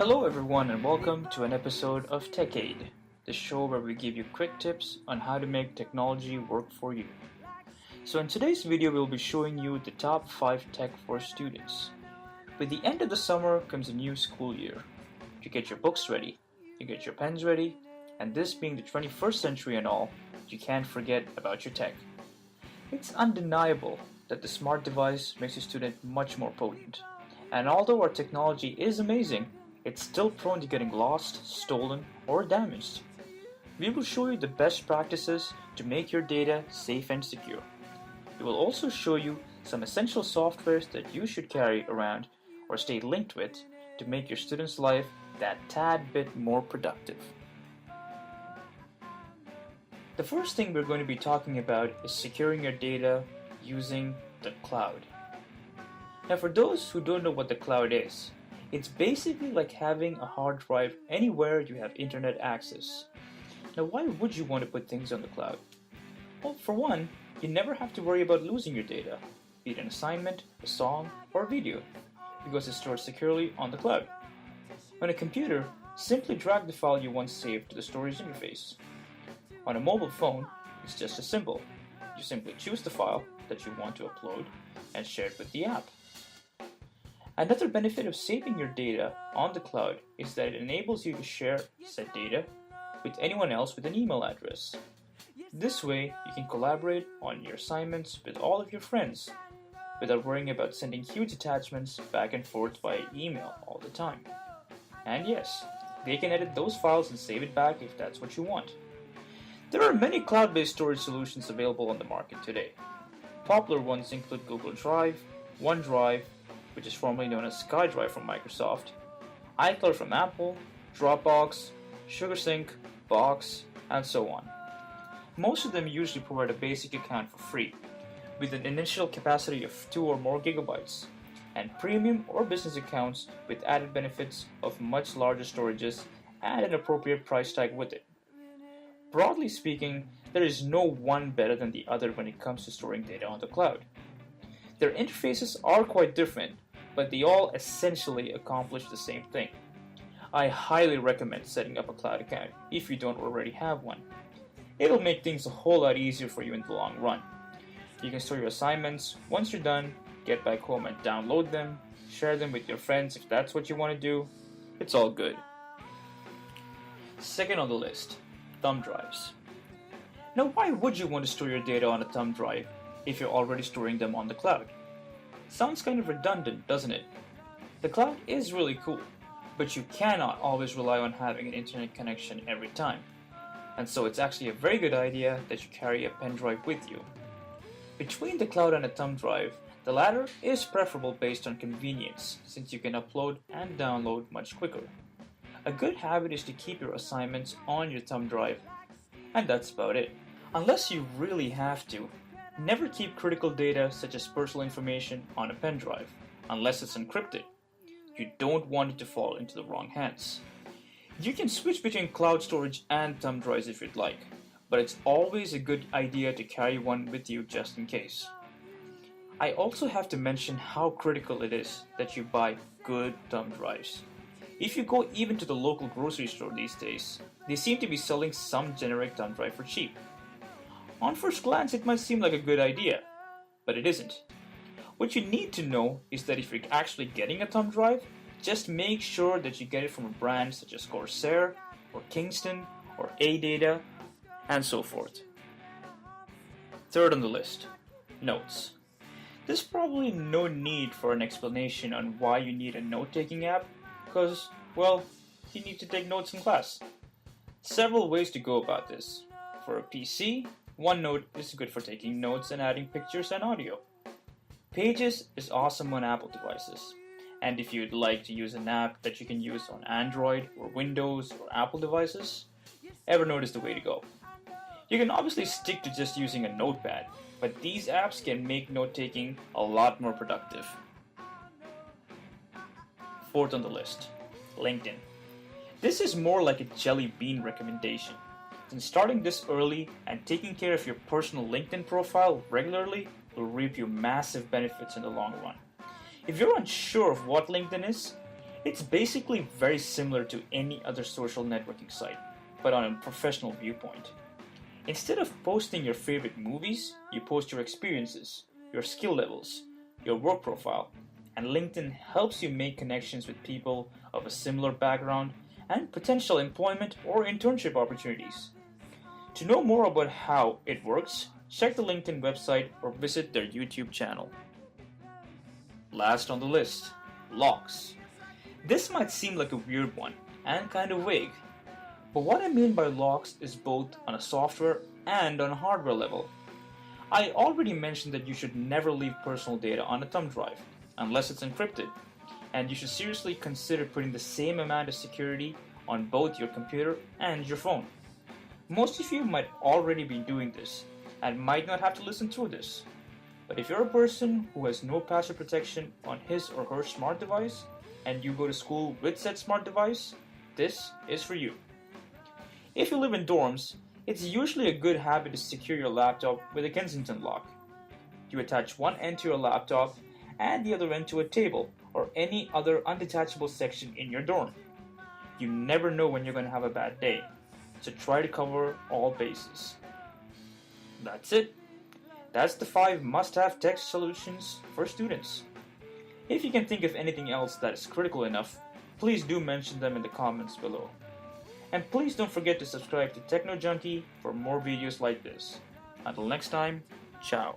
Hello everyone and welcome to an episode of TekAid, the show where we give you quick tips on how to make technology work for you. So in today's video we'll be showing you the top 5 tech for students. With the end of the summer comes a new school year. You get your books ready, you get your pens ready, and this being the 21st century and all, you can't forget about your tech. It's undeniable that the smart device makes your student much more potent. And although our technology is amazing, it's still prone to getting lost, stolen, or damaged. We will show you the best practices to make your data safe and secure. We will also show you some essential softwares that you should carry around or stay linked with to make your student's life that tad bit more productive. The first thing we're going to be talking about is securing your data using the cloud. Now for those who don't know what the cloud is, it's basically like having a hard drive anywhere you have internet access. Now why would you want to put things on the cloud? Well, for one, you never have to worry about losing your data, be it an assignment, a song, or a video, because it's stored securely on the cloud. On a computer, simply drag the file you once saved to the storage interface. On a mobile phone, it's just as simple. You simply choose the file that you want to upload and share it with the app. Another benefit of saving your data on the cloud is that it enables you to share said data with anyone else with an email address. This way, you can collaborate on your assignments with all of your friends without worrying about sending huge attachments back and forth via email all the time. And yes, they can edit those files and save it back if that's what you want. There are many cloud-based storage solutions available on the market today. Popular ones include Google Drive, OneDrive, which is formerly known as SkyDrive from Microsoft, iCloud from Apple, Dropbox, SugarSync, Box, and so on. Most of them usually provide a basic account for free, with an initial capacity of 2 or more gigabytes, and premium or business accounts with added benefits of much larger storages and an appropriate price tag with it. Broadly speaking, there is no one better than the other when it comes to storing data on the cloud. Their interfaces are quite different, but they all essentially accomplish the same thing. I highly recommend setting up a cloud account if you don't already have one. It'll make things a whole lot easier for you in the long run. You can store your assignments once you're done, get back home and download them, share them with your friends if that's what you want to do. It's all good. Second on the list, thumb drives. Now why would you want to store your data on a thumb drive if you're already storing them on the cloud? Sounds kind of redundant, doesn't it? The cloud is really cool, but you cannot always rely on having an internet connection every time. And so it's actually a very good idea that you carry a pen drive with you. Between the cloud and a thumb drive, the latter is preferable based on convenience, since you can upload and download much quicker. A good habit is to keep your assignments on your thumb drive, and that's about it. Unless you really have to, never keep critical data such as personal information on a pen drive, unless it's encrypted. You don't want it to fall into the wrong hands. You can switch between cloud storage and thumb drives if you'd like, but it's always a good idea to carry one with you just in case. I also have to mention how critical it is that you buy good thumb drives. If you go even to the local grocery store these days, they seem to be selling some generic thumb drive for cheap. On first glance, it might seem like a good idea, but it isn't. What you need to know is that if you're actually getting a thumb drive, just make sure that you get it from a brand such as Corsair, or Kingston, or AData, and so forth. Third on the list, notes. There's probably no need for an explanation on why you need a note-taking app, because, well, you need to take notes in class. Several ways to go about this. For a PC, OneNote is good for taking notes and adding pictures and audio. Pages is awesome on Apple devices. And if you'd like to use an app that you can use on Android or Windows or Apple devices, Evernote is the way to go. You can obviously stick to just using a notepad, but these apps can make note-taking a lot more productive. Fourth on the list, LinkedIn. This is more like a jelly bean recommendation. Since starting this early and taking care of your personal LinkedIn profile regularly will reap you massive benefits in the long run. If you're unsure of what LinkedIn is, It's basically very similar to any other social networking site, but on a professional viewpoint. Instead of posting your favorite movies, you post your experiences, your skill levels, your work profile, and LinkedIn helps you make connections with people of a similar background and potential employment or internship opportunities. To know more about how it works, check the LinkedIn website or visit their YouTube channel. Last on the list, locks. This might seem like a weird one and kind of vague, but what I mean by locks is both on a software and on a hardware level. I already mentioned that you should never leave personal data on a thumb drive, unless it's encrypted, and you should seriously consider putting the same amount of security on both your computer and your phone. Most of you might already be doing this, and might not have to listen through this. But if you're a person who has no password protection on his or her smart device, and you go to school with said smart device, this is for you. If you live in dorms, it's usually a good habit to secure your laptop with a Kensington lock. You attach one end to your laptop and the other end to a table or any other undetachable section in your dorm. You never know when you're going to have a bad day, so try to cover all bases. That's it. That's the 5 must-have tech solutions for students. If you can think of anything else that is critical enough, please do mention them in the comments below. And please don't forget to subscribe to Techno Junkie for more videos like this. Until next time, ciao.